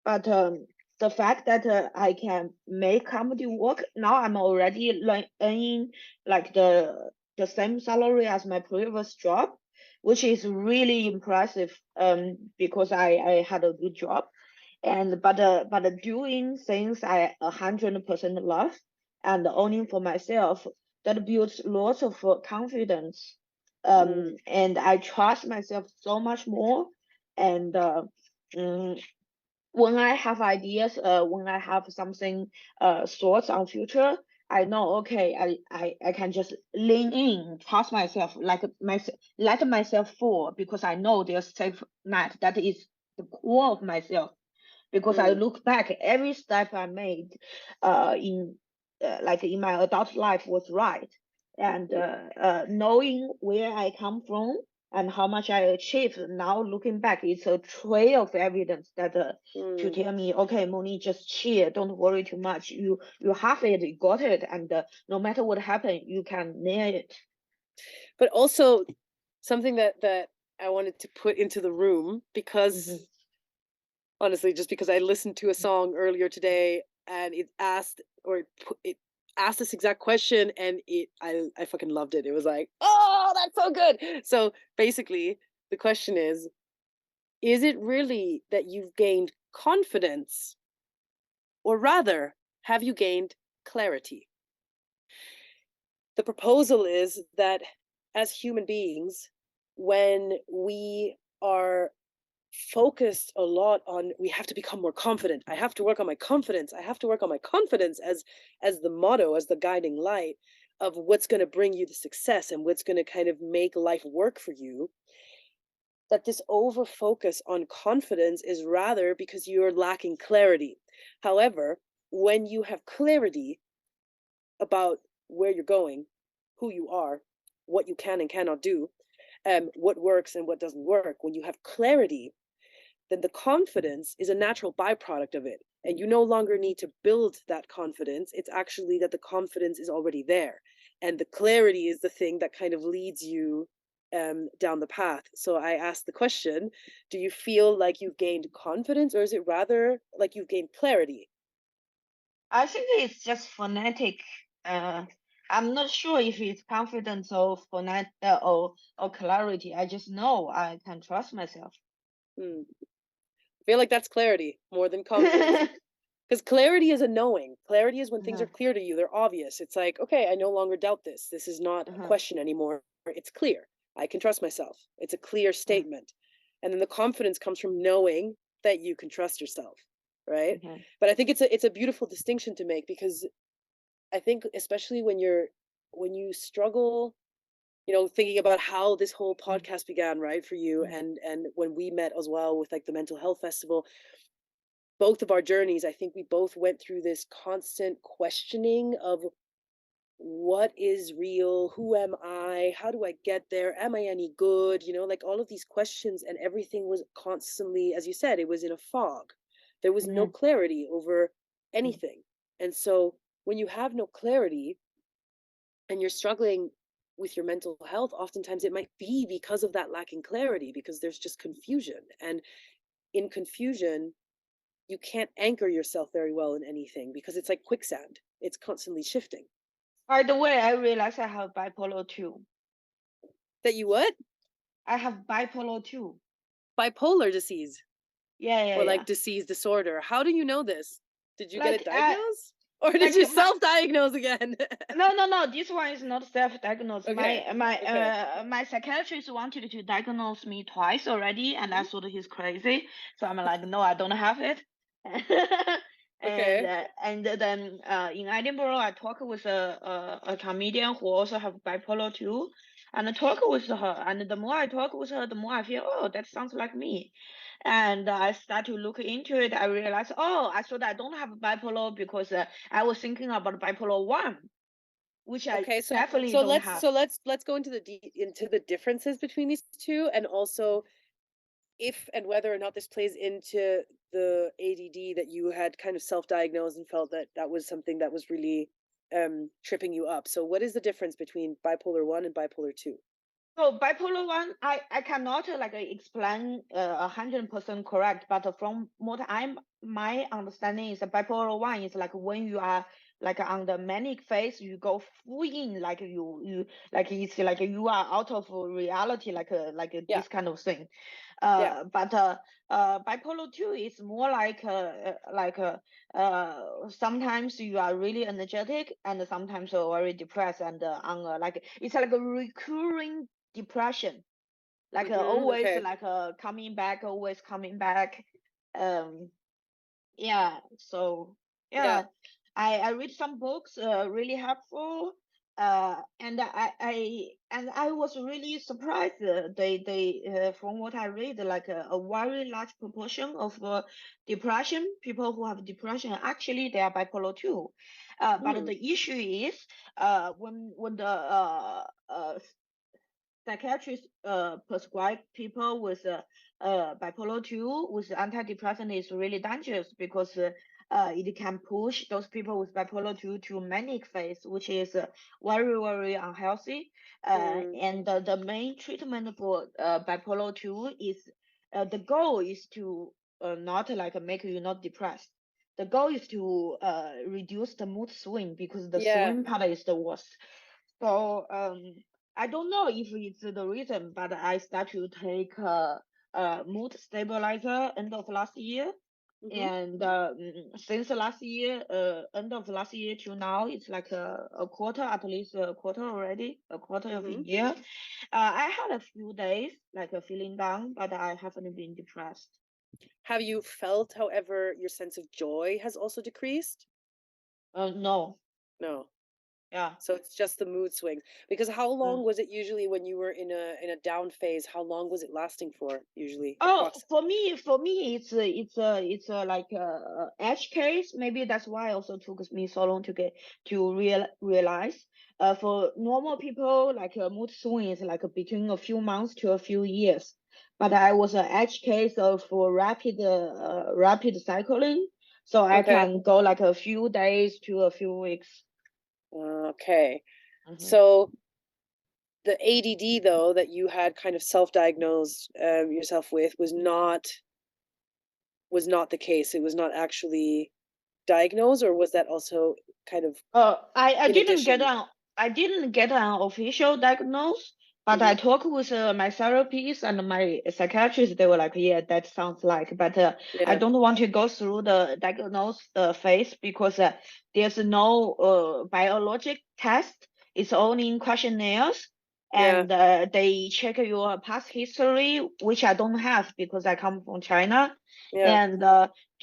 But the fact that I can make comedy work now, I'm already earning like the same salary as my previous job, which is really impressive. Because I had a good job, and but doing things I 100% love and owning for myself, that builds lots of confidence. And I trust myself so much more. And when I have ideas, when I have something, thoughts on future, I know, okay, I can just lean in, trust myself, let myself fall, because I know there's safe net. That is the core of myself. Because I look back, every step I made, in like in my adult life was right. And knowing where I come from and how much I achieved, now looking back, it's a trail of evidence that to tell me, okay, Moni, just chill, don't worry too much. You have it, you got it, and no matter what happens, you can nail it. But also something that I wanted to put into the room, because honestly, just because I listened to a song earlier today and it asked this exact question, and I fucking loved it. It was like, oh, that's so good. So basically the question is it really that you've gained confidence, or rather have you gained clarity? The proposal is that as human beings, when we are focused a lot on we have to become more confident, I have to work on my confidence, I have to work on my confidence, as the motto, as the guiding light of what's going to bring you the success and what's going to kind of make life work for you, that this over focus on confidence is rather because you're lacking clarity. However, when you have clarity about where you're going, who you are, what you can and cannot do, what works and what doesn't work, when you have clarity, then the confidence is a natural byproduct of it. And you no longer need to build that confidence. It's actually that the confidence is already there. And the clarity is the thing that kind of leads you down the path. So I asked the question, do you feel like you've gained confidence, or is it rather like you've gained clarity? I think it's just phonetic. I'm not sure if it's confidence or phonetic, or clarity. I just know I can trust myself. Mm. I feel like that's clarity more than confidence. Because clarity is a knowing. Clarity is when things are Uh-huh, clear to you, they're obvious. It's like, okay, I no longer doubt this. This is not a uh-huh, question anymore. It's clear. I can trust myself. It's a clear uh-huh, statement. And then the confidence comes from knowing that you can trust yourself, right? uh-huh, But I think it's a beautiful distinction to make, because I think especially when you struggle, thinking about how this whole podcast began, right, for you, uh-huh, and when we met as well with like the mental health festival, both of our journeys, I think we both went through this constant questioning of what is real, who am I, how do I get there, am I any good, like all of these questions, and everything was constantly, as you said, it was in a fog. There was no uh-huh, clarity over anything. And so when you have no clarity and you're struggling with your mental health, oftentimes it might be because of that lacking clarity, because there's just confusion. And in confusion, you can't anchor yourself very well in anything, because it's like quicksand. It's constantly shifting. By the way, I realize I have bipolar 2. That you what? I have bipolar 2. Bipolar disease, Yeah, yeah, or like yeah. disease disorder. How do you know this? Did you get it Like I diagnosed? Or did like you my self-diagnose again? no, no, no. This one is not self-diagnosed. Okay. Okay. My psychiatrist wanted to diagnose me twice already, and I Hmm. thought he's crazy. So I'm like, no, I don't have it. Okay. And then in Edinburgh, I talk with a comedian who also have bipolar 2, and I talk with her. And the more I talk with her, the more I feel, oh, that sounds like me. And I start to look into it. I realize, oh, I thought I don't have bipolar because I was thinking about bipolar 1, which I Okay. So definitely so don't let's have. so let's let's go into into the differences between these two, and also if and whether or not this plays into the ADD that you had kind of self-diagnosed and felt that that was something that was really tripping you up. So what is the difference between bipolar 1 and bipolar 2? So bipolar 1, I cannot like explain 100% correct, but from what my understanding is that bipolar 1 is like when you are like on the manic phase, you go full in, like you like it's like you are out of reality, Yeah. this kind of thing. Yeah. But bipolar 2 is more sometimes you are really energetic and sometimes you're very depressed and on like it's like a recurring depression, like Mhm. always Okay. coming back, always coming back. Um, yeah, so Yeah. yeah, I read some books, really helpful. And I was really surprised. They from what I read, like a very large proportion of depression, people who have depression, actually they are bipolar too. But Hmm. the issue is, when the psychiatrists prescribe people with bipolar 2 with antidepressant is really dangerous because it can push those people with bipolar 2 to manic phase, which is very, very unhealthy. Mm. And the main treatment for bipolar 2 is the goal is to not like make you not depressed. The goal is to reduce the mood swing because the Yeah. swing part is the worst. So I don't know if it's the reason, but I start to take a mood stabilizer end of last year. Mhm. And since last year, end of last year till now, it's like a quarter, at least a quarter already, a quarter of a Mhm. year. I had a few days like feeling down, but I haven't been depressed. Have you felt, however, your sense of joy has also decreased? No, No. yeah. So it's just the mood swings. Because how uh, long was it usually when you were in a down phase? How long was it lasting for usually, Oh, approximately? for me, it's a like a edge case. Maybe that's why it also took me so long to get to realize. For normal people, like mood swing is like between a few months to a few years. But I was an edge case of for rapid cycling, so I Okay. can go like a few days to a few weeks. Okay. Mhm. So the ADD though that you had kind of self-diagnosed yourself with was not the case. It was not actually diagnosed, or was that also kind of I in didn't get addition? an official diagnosis, But I talk with my therapist and my psychiatrist. They were like, "Yeah, that sounds like." But I Yeah, don't want to go through the diagnose phase because there's no biologic test. It's only in questionnaires, yeah, and they check your past history, which I don't have because I come from China. yeah. And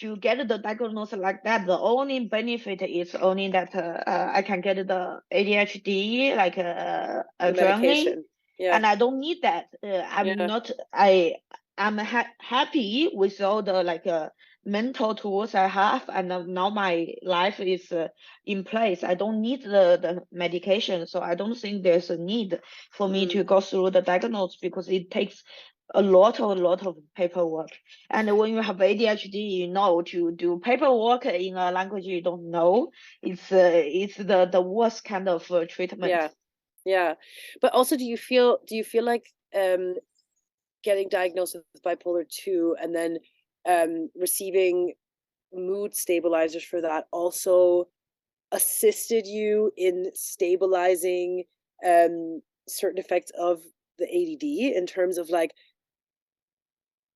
to get the diagnosis like that, the only benefit is only that I can get the ADHD like The journaling, medication. Yeah, and I don't need that. I'm yeah. not. I'm happy with all the like mental tools I have, and now my life is in place. I don't need the medication, so I don't think there's a need for me Mm, to go through the diagnosis because it takes a lot of paperwork. And when you have ADHD, you know, to do paperwork in a language you don't know, it's the worst kind of treatment. yeah, yeah. But also, do you feel like getting diagnosed with bipolar 2 and then receiving mood stabilizers for that also assisted you in stabilizing certain effects of the ADD, in terms of like,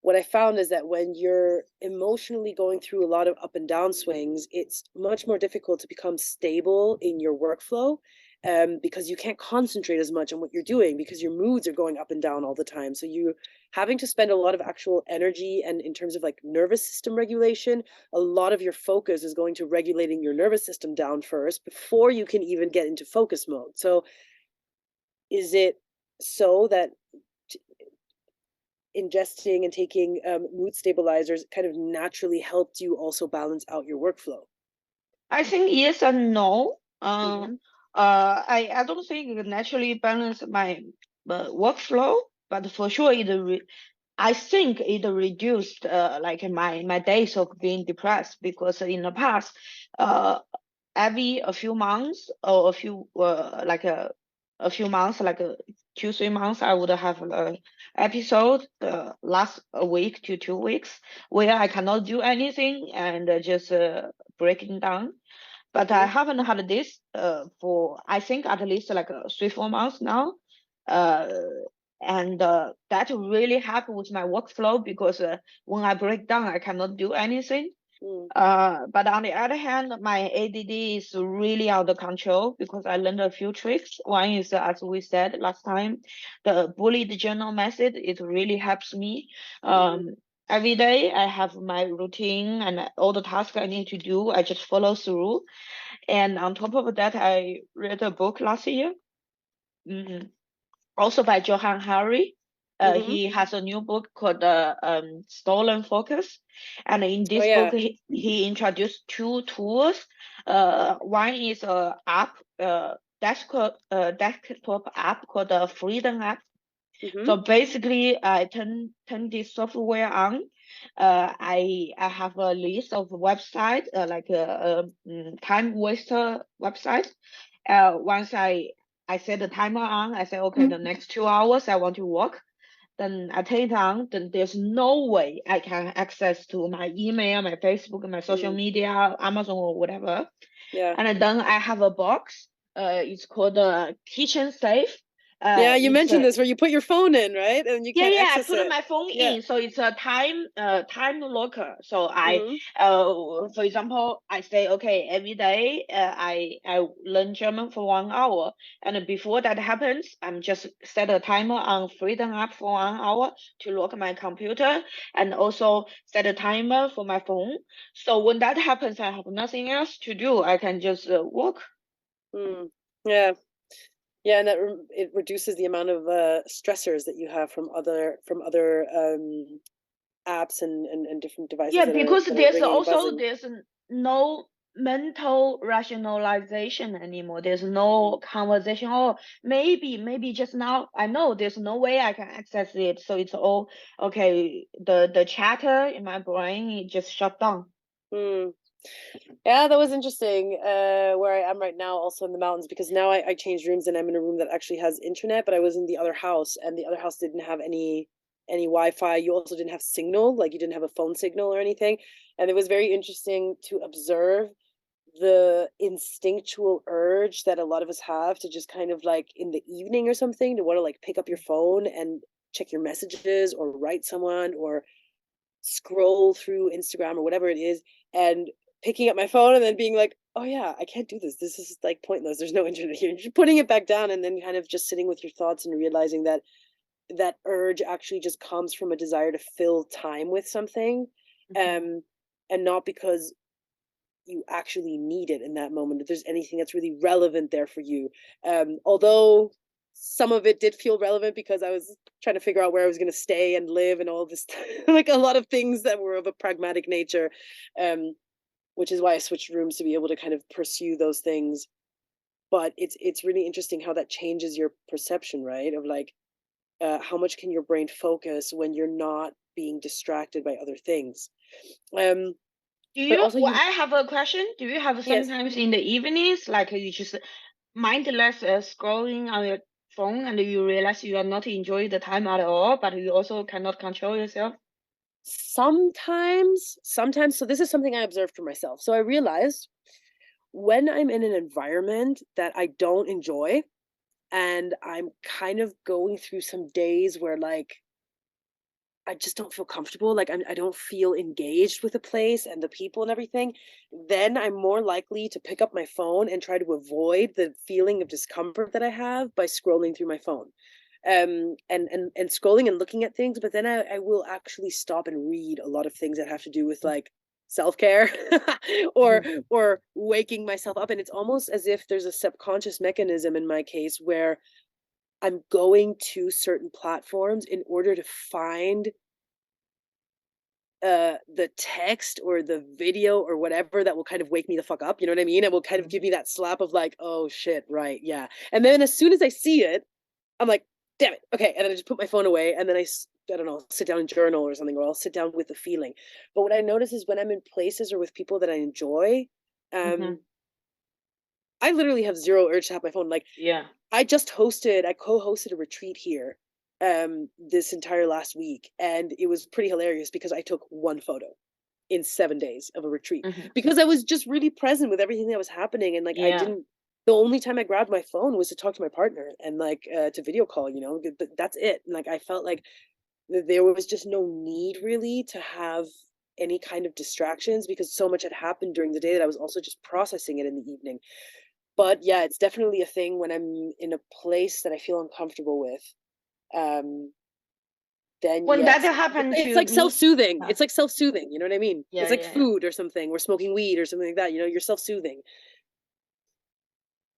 what I found is that when you're emotionally going through a lot of up and down swings, it's much more difficult to become stable in your workflow, because you can't concentrate as much on what you're doing because your moods are going up and down all the time. So you having to spend a lot of actual energy, and in terms of like nervous system regulation, a lot of your focus is going to regulating your nervous system down first before you can even get into focus mode. So is it so that ingesting and taking mood stabilizers kind of naturally helped you also balance out your workflow? I think yes and no. Mm-hmm. I don't think it naturally balance my workflow, but for sure I think it reduced like my days of being depressed because in the past, uh, every a few months or a few months, like 2 3 months, I would have an episode last a week to 2 weeks where I cannot do anything and just breaking down. But I Mm-hmm. haven't had this for I think at least like 3 4 months now. Uh, and that really helped with my workflow because when I break down, I cannot do anything. Mm. But on the other hand, my ADD is really out of control because I learned a few tricks. One is, as we said last time, the bullet journal method. It really helps me. Mm. Every day I have my routine and all the tasks I need to do. I just follow through. And on top of that, I read a book last year. Mhm. Also by Johan Hari. Mm-hmm. He has a new book called Stolen Focus. And in Oh this book, yeah. he introduced two tools. One is a app, desktop app called the Freedom app. Mm-hmm. So basically, I turn this software on. I have a list of websites, like time waster website. Once I set the timer on, I say, okay, the next 2 hours I want to work. Then I turn it on. Then there's no way I can access to my email, my Facebook, my social Mm. media, Amazon or whatever. Yeah. And then I have a box. It's called a kitchen safe. Yeah, you It's mentioned this where you put your phone in, right? And you can't I access put it. my phone Yeah. in, so it's a time locker. So Mm-hmm. for example, I say, okay, every day I learn German for 1 hour, and before that happens, I'm just set a timer on Freedom app for 1 hour to lock my computer, and also set a timer for my phone. So when that happens, I have nothing else to do. I can just work. Mm. Yeah. Yeah, and it reduces the amount of stressors that you have from other apps and different devices Yeah, that are because ringing and buzzing. there's no mental rationalization anymore. There's Mm. no conversation. Oh, maybe just now I know there's no way I can access it. So it's all okay. The chatter in my brain it just shut down. Mm. Yeah, that was interesting. Where I am right now, also in the mountains, because now I changed rooms and I'm in a room that actually has internet, but I was in the other house, and the other house didn't have any Wi-Fi. You also didn't have signal, like you didn't have a phone signal or anything. And it was very interesting to observe the instinctual urge that a lot of us have to just kind of like in the evening or something to want to like pick up your phone and check your messages or write someone or scroll through Instagram or whatever it is, and picking up my phone and then being like, oh yeah, I can't do this. This is like pointless. There's no internet here. Just putting it back down and then kind of just sitting with your thoughts and realizing that that urge actually just comes from a desire to fill time with something, and not because you actually need it in that moment, if there's anything that's really relevant there for you. Although some of it did feel relevant because I was trying to figure out where I was going to stay and live and all this, like a lot of things that were of a pragmatic nature, which is why I switched rooms to be able to kind of pursue those things. But it's really interesting how that changes your perception, right? Of like, how much can your brain focus when you're not being distracted by other things? Um, but also Well, you, I have a question. Do you have yes, sometimes in the evenings, like you just mindless scrolling on your phone and you realize you are not enjoying the time at all, but you also cannot control yourself? sometimes. So this is something I observed for myself. So I realized when I'm in an environment that I don't enjoy and I'm kind of going through some days where like I just don't feel comfortable, like I don't feel engaged with the place and the people and everything, then I'm more likely to pick up my phone and try to avoid the feeling of discomfort that I have by scrolling through my phone. And scrolling and looking at things, but then I will actually stop and read a lot of things that have to do with like self-care or Mm-hmm. or waking myself up. And it's almost as if there's a subconscious mechanism in my case where I'm going to certain platforms in order to find the text or the video or whatever that will kind of wake me the fuck up. You know what I mean? It will kind of give me that slap of like, oh shit, right, yeah. And then as soon as I see it, I'm like, damn it, okay. And then I just put my phone away, and then I don't know, sit down and journal or something, or I'll sit down with the feeling. But what I notice is when I'm in places or with people that I enjoy, Mm-hmm. um, I literally have zero urge to have my phone. Like Yeah. I co-hosted a retreat here this entire last week, and it was pretty hilarious because I took one photo in 7 days of a retreat Mm-hmm. because I was just really present with everything that was happening, and like I Yeah. didn't, the only time I grabbed my phone was to talk to my partner and like to video call, you know, but that's it. And like I felt like there was just no need really to have any kind of distractions because so much had happened during the day that I was also just processing it in the evening. But yeah, it's definitely a thing when I'm in a place that I feel uncomfortable with. Um, then When that yes, happened it's to like me, self-soothing. uh, It's like self-soothing. You know what I mean? It's yeah, like yeah, yeah. food or something, or smoking weed or something like that. You know, you're self-soothing.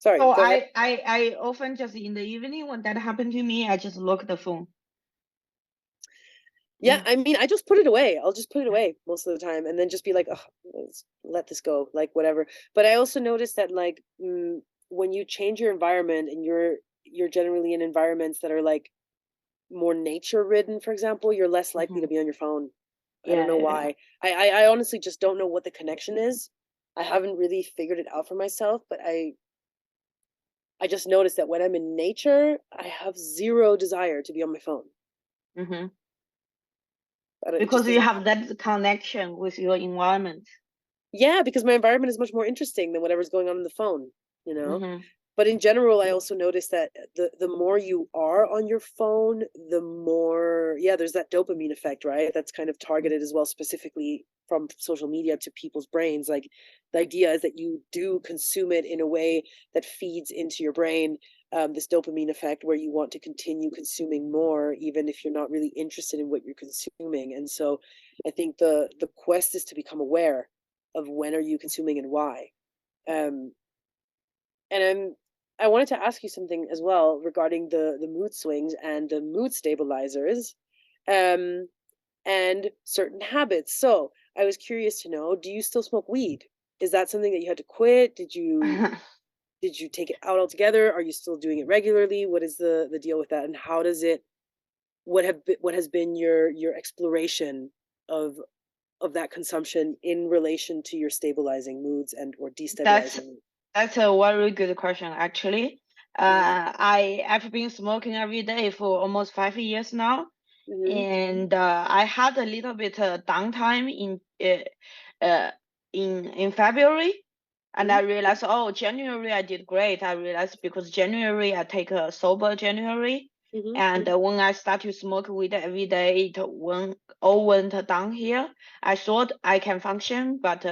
Sorry, So go ahead. I often just in the evening when that happened to me, I just look at the phone. Yeah, Yeah. I mean, I just put it away. I'll just put it away most of the time, and then just be like, oh, let's let this go, like whatever. But I also noticed that like when you change your environment and you're generally in environments that are like more nature ridden, for example, you're less likely Mm-hmm. to be on your phone. I don't Yeah, know yeah, yeah. why. I honestly just don't know what the connection is. I haven't really figured it out for myself, but I just noticed that when I'm in nature, I have zero desire to be on my phone. Mm-hmm. It just Because you doesn't have happen. that connection with your environment. Yeah, because my environment is much more interesting than whatever's going on in the phone, you know? Mm-hmm. But in general, I also noticed that the more you are on your phone, the more, yeah, there's that dopamine effect, right? That's kind of targeted as well, specifically from social media to people's brains. Like the idea is that you do consume it in a way that feeds into your brain, this dopamine effect where you want to continue consuming more, even if you're not really interested in what you're consuming. And so I think the quest is to become aware of when are you consuming and why. Um, and I wanted to ask you something as well regarding the mood swings and the mood stabilizers, um, and certain habits. So I was curious to know: do you still smoke weed? Is that something that you had to quit? Did you take it out altogether? Are you still doing it regularly? What is the deal with that? And how does it? What has been your exploration of of that consumption in relation to your stabilizing moods and or That's destabilizing moods? that's a very good question, actually. Mm-hmm. I've been smoking every day for almost 5 years now, Mm-hmm. and I had a little bit downtime uh, in February. And I realized, oh, January I did great. I realized because January I take a sober January. And when I start to smoke weed every day, all went down here. I thought I can function, but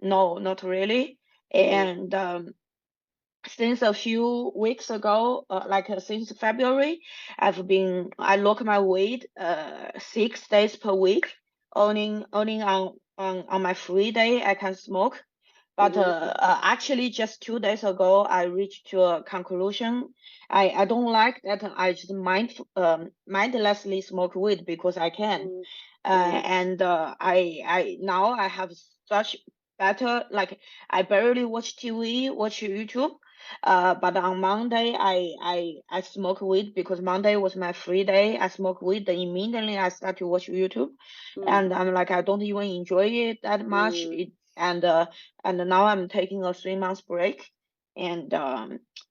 no, not really. And since a few weeks ago, since February, I lock my weight 6 days per week. Only on my free day I can smoke. But actually, just 2 days ago, I reached to a conclusion. I don't like that I just mindlessly smoke weed because I can. And I now I have such better, like I barely watch TV, watch YouTube. But on Monday, I smoke weed because Monday was my free day. I smoke weed, then immediately I start to watch YouTube, and I'm like, I don't even enjoy it that much. And now I'm taking a 3 month break. And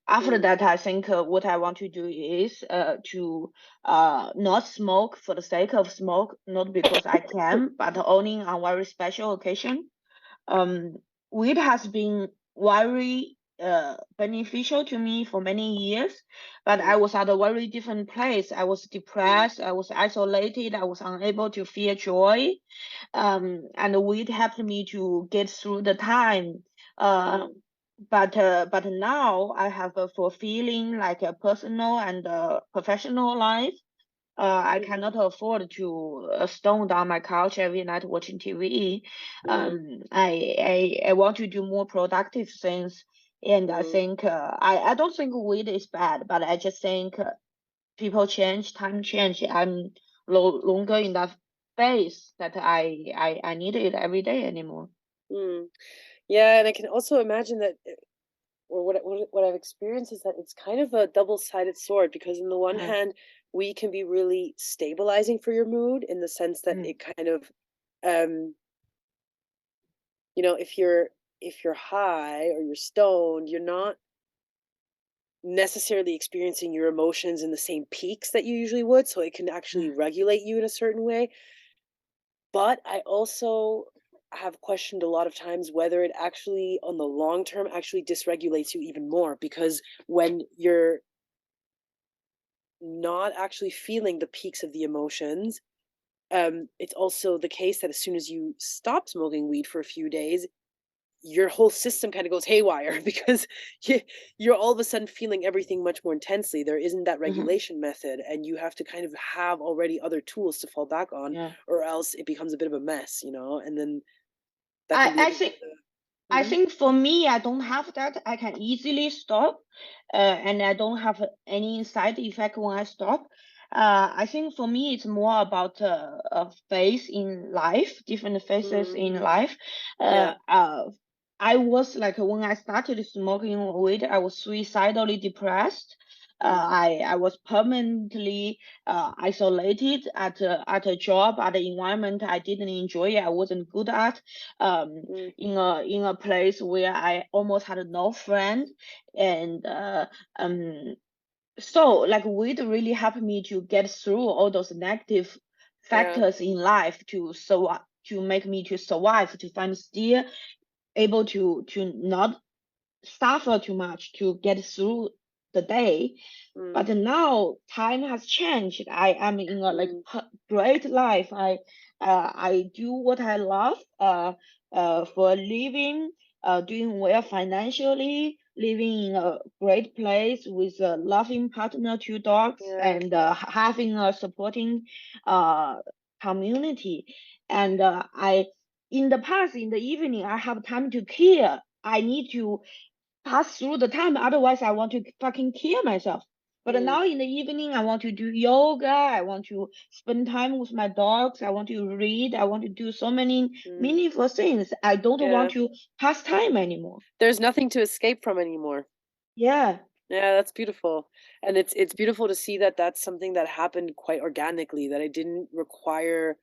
after that, I think what I want to do is to not smoke for the sake of smoke, not because I can, but only on very special occasion. Weed has been very beneficial to me for many years, but I was at a very different place. I was depressed, I was isolated, I was unable to feel joy. And weed helped me to get through the time. But now I have a fulfilling, like a personal and professional life. I cannot afford to stone down my couch every night watching TV. I want to do more productive things, and I think I don't think weed is bad, but I just think people change, time change. I'm no longer in that phase that I need it every day anymore. Yeah, and I can also imagine that, or what I've experienced is that it's kind of a double-sided sword, because on the one hand, we can be really stabilizing for your mood in the sense that it kind of, um, if you're high or you're stoned, you're not necessarily experiencing your emotions in the same peaks that you usually would, so it can actually regulate you in a certain way. But I also have questioned a lot of times whether it actually, on the long term, actually dysregulates you even more, because when you're not actually feeling the peaks of the emotions, it's also the case that as soon as you stop smoking weed for a few days, your whole system kind of goes haywire because you're all of a sudden feeling everything much more intensely. There isn't that regulation method, and you have to kind of have already other tools to fall back on, or else it becomes a bit of a mess, and then that can be a I bit think of a I think for me, I don't have that. I can easily stop, and I don't have any side effect when I stop. I think for me, it's more about a phase in life, different phases in life. Yeah. I was like when I started smoking weed, I was suicidally depressed. I was permanently isolated at a job, at an environment I didn't enjoy, I wasn't good at. In a place where I almost had no friend, and um so like weed really helped me to get through all those negative factors in life to make me to survive, to find still able to not suffer too much, to get through the day. But now time has changed. I am in a great life. I do what I love for a living, doing well financially, living in a great place with a loving partner, 2 dogs, and having a supporting uh, community. And in the past, in the evening, I have time to care. I need to pass through the time. Otherwise, I want to fucking kill myself. But now in the evening, I want to do yoga. I want to spend time with my dogs. I want to read. I want to do so many meaningful things. I don't want to pass time anymore. There's nothing to escape from anymore. Yeah. Yeah, that's beautiful. And it's beautiful to see that that's something that happened quite organically, that it didn't require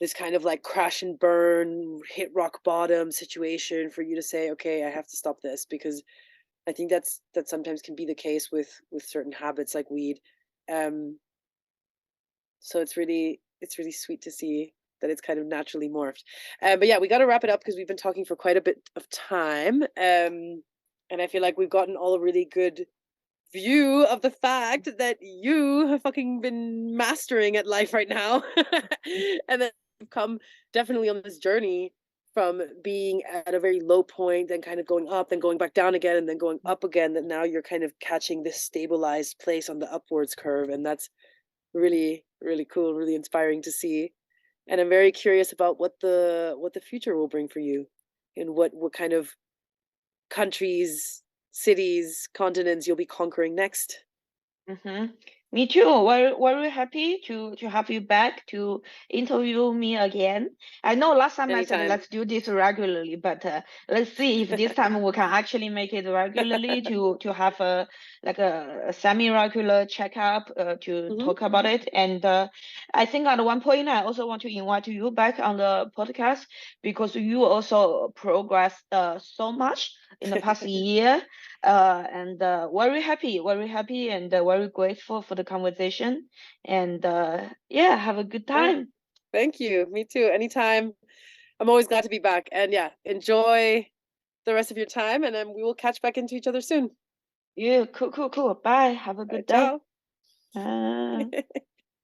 this kind of like crash and burn, hit rock bottom situation for you to say, okay, I have to stop this, because I think that sometimes can be the case with certain habits like weed. Um, so it's really sweet to see. it's kind of naturally morphed. But yeah, we got to wrap it up because we've been talking for quite a bit of time. And I feel like we've gotten all a really good view of the fact that you have fucking been mastering at life right now. And then you've come definitely on this journey from being at a very low point, then kind of going up, then going back down again, and then going up again, that now you're kind of catching this stabilized place on the upwards curve. And that's really, really cool, really inspiring to see. And I'm very curious about what the future will bring for you, and what kind of countries, cities, continents you'll be conquering next. Me too. Very happy to have you back to interview me again. I know last time I said Anytime. let's do this regularly, but let's see if this time we can actually make it regularly to have a semi-regular checkup to talk about it. And I think at one point I also want to invite you back on the podcast because you also progressed so much in the past year. And very happy and very grateful for the conversation. And yeah, have a good time. Thank you. Me too. Anytime. I'm always glad to be back. And yeah, enjoy the rest of your time, and then we will catch back into each other soon. Yeah, cool. Bye. Have a good day. Ciao.